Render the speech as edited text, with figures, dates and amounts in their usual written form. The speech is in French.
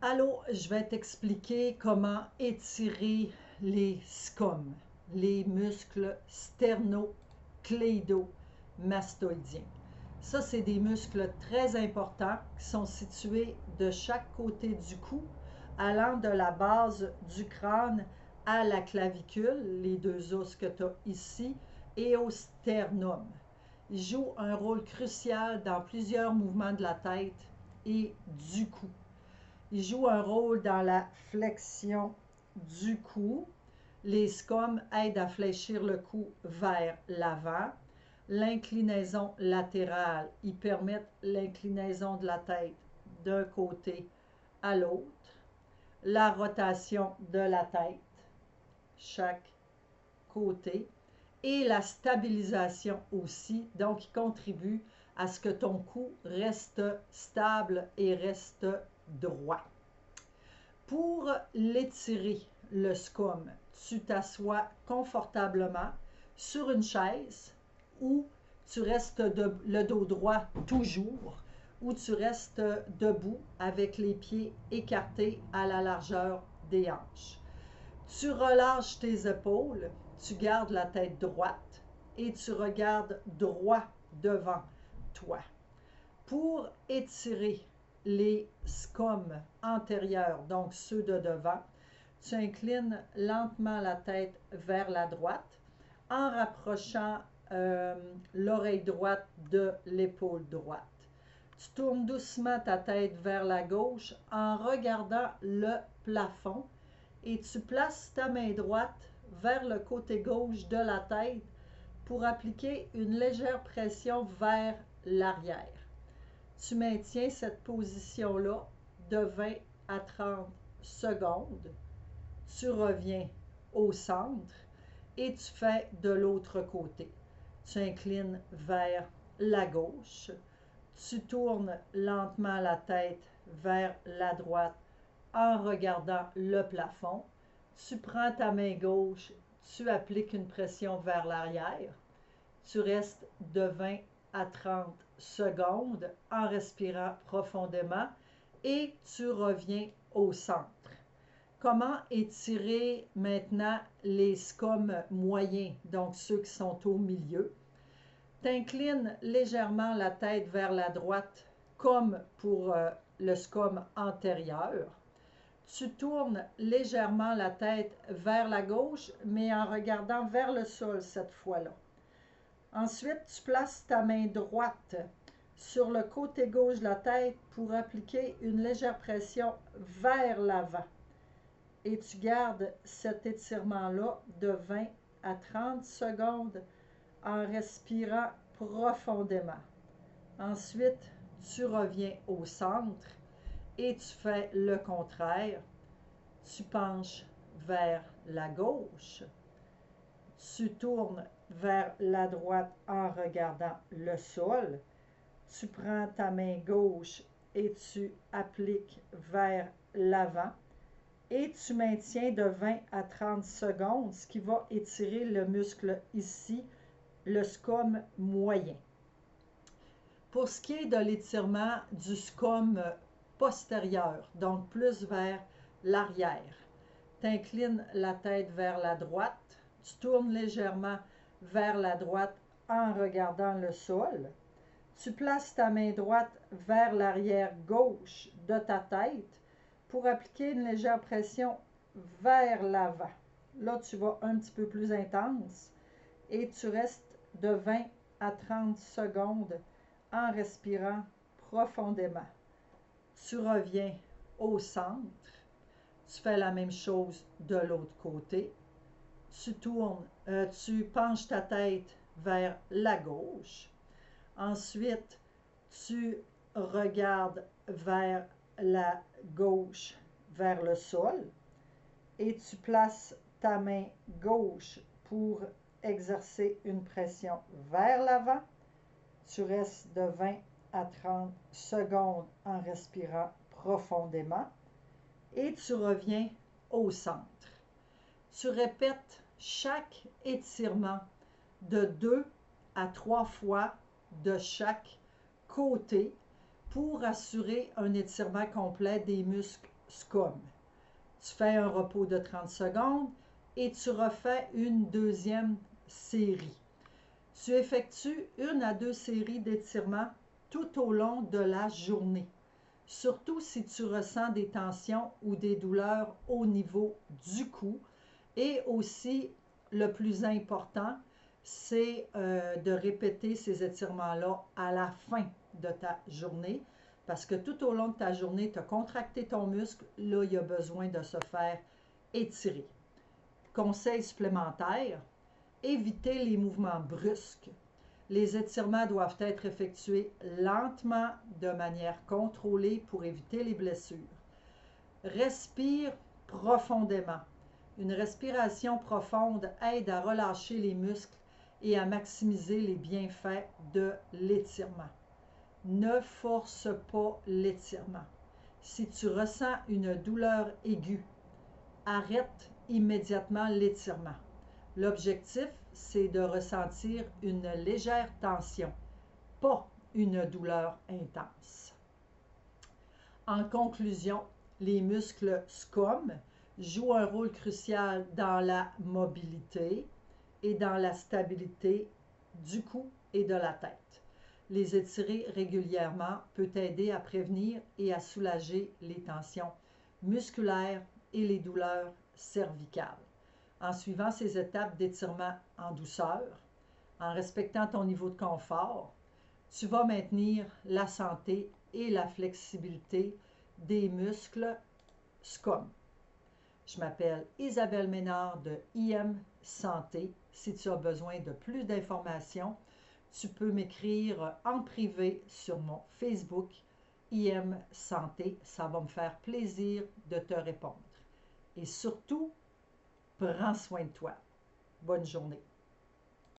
Allô, je vais t'expliquer comment étirer les SCOM, les muscles sternocléido-mastoïdiens. Ça, c'est des muscles très importants qui sont situés de chaque côté du cou, allant de la base du crâne à la clavicule, les deux os que tu as ici, et au sternum. Ils jouent un rôle crucial dans plusieurs mouvements de la tête et du cou. Il joue un rôle dans la flexion du cou. Les SCOM aident à fléchir le cou vers l'avant. L'inclinaison latérale, ils permettent l'inclinaison de la tête d'un côté à l'autre. La rotation de la tête, chaque côté. Et la stabilisation aussi, donc ils contribuent à ce que ton cou reste stable et reste droit. Pour l'étirer, le SCOM, tu t'assois confortablement sur une chaise ou tu restes le dos droit toujours ou tu restes debout avec les pieds écartés à la largeur des hanches. Tu relâches tes épaules, tu gardes la tête droite et tu regardes droit devant toi. Pour étirer les SCOM antérieurs, donc ceux de devant, tu inclines lentement la tête vers la droite en rapprochant l'oreille droite de l'épaule droite. Tu tournes doucement ta tête vers la gauche en regardant le plafond et tu places ta main droite vers le côté gauche de la tête pour appliquer une légère pression vers l'arrière. Tu maintiens cette position-là de 20 à 30 secondes. Tu reviens au centre et tu fais de l'autre côté. Tu inclines vers la gauche. Tu tournes lentement la tête vers la droite en regardant le plafond. Tu prends ta main gauche, tu appliques une pression vers l'arrière. Tu restes de 20 à 30 secondes en respirant profondément et tu reviens au centre. Comment étirer maintenant les SCOM moyens, donc ceux qui sont au milieu? T'inclines légèrement la tête vers la droite comme pour le SCOM antérieur. Tu tournes légèrement la tête vers la gauche, mais en regardant vers le sol cette fois-là. Ensuite, tu places ta main droite sur le côté gauche de la tête pour appliquer une légère pression vers l'avant. Et tu gardes cet étirement-là de 20 à 30 secondes en respirant profondément. Ensuite, tu reviens au centre et tu fais le contraire. Tu penches vers la gauche. Tu tournes vers la droite en regardant le sol. Tu prends ta main gauche et tu appliques vers l'avant. Et tu maintiens de 20 à 30 secondes, ce qui va étirer le muscle ici, le SCOM moyen. Pour ce qui est de l'étirement du SCOM postérieur, donc plus vers l'arrière, tu inclines la tête vers la droite, tu tournes légèrement vers la droite en regardant le sol, tu places ta main droite vers l'arrière gauche de ta tête pour appliquer une légère pression vers l'avant. Là, tu vas un petit peu plus intense et tu restes de 20 à 30 secondes en respirant profondément. Tu reviens au centre. Tu fais la même chose de l'autre côté. Tu penches ta tête vers la gauche. Ensuite, tu regardes vers la gauche, vers le sol, et tu places ta main gauche pour exercer une pression vers l'avant. Tu restes de 20 à 30 secondes en respirant profondément et tu reviens au centre. Tu répètes chaque étirement de 2 à 3 fois de chaque côté pour assurer un étirement complet des muscles SCOM. Tu fais un repos de 30 secondes et tu refais une deuxième série. Tu effectues 1 à 2 séries d'étirements tout au long de la journée, surtout si tu ressens des tensions ou des douleurs au niveau du cou. Et aussi, le plus important, c'est de répéter ces étirements-là à la fin de ta journée, parce que tout au long de ta journée, tu as contracté ton muscle, là, il y a besoin de se faire étirer. Conseil supplémentaire, éviter les mouvements brusques. Les étirements doivent être effectués lentement, de manière contrôlée pour éviter les blessures. Respire profondément. Une respiration profonde aide à relâcher les muscles et à maximiser les bienfaits de l'étirement. Ne force pas l'étirement. Si tu ressens une douleur aiguë, arrête immédiatement l'étirement. L'objectif, c'est de ressentir une légère tension, pas une douleur intense. En conclusion, les muscles SCOM jouent un rôle crucial dans la mobilité et dans la stabilité du cou et de la tête. Les étirer régulièrement peut aider à prévenir et à soulager les tensions musculaires et les douleurs cervicales. En suivant ces étapes d'étirement en douceur, en respectant ton niveau de confort, tu vas maintenir la santé et la flexibilité des muscles SCOM. Je m'appelle Isabelle Ménard de IM Santé. Si tu as besoin de plus d'informations, tu peux m'écrire en privé sur mon Facebook IM Santé. Ça va me faire plaisir de te répondre. Et surtout, prends soin de toi. Bonne journée.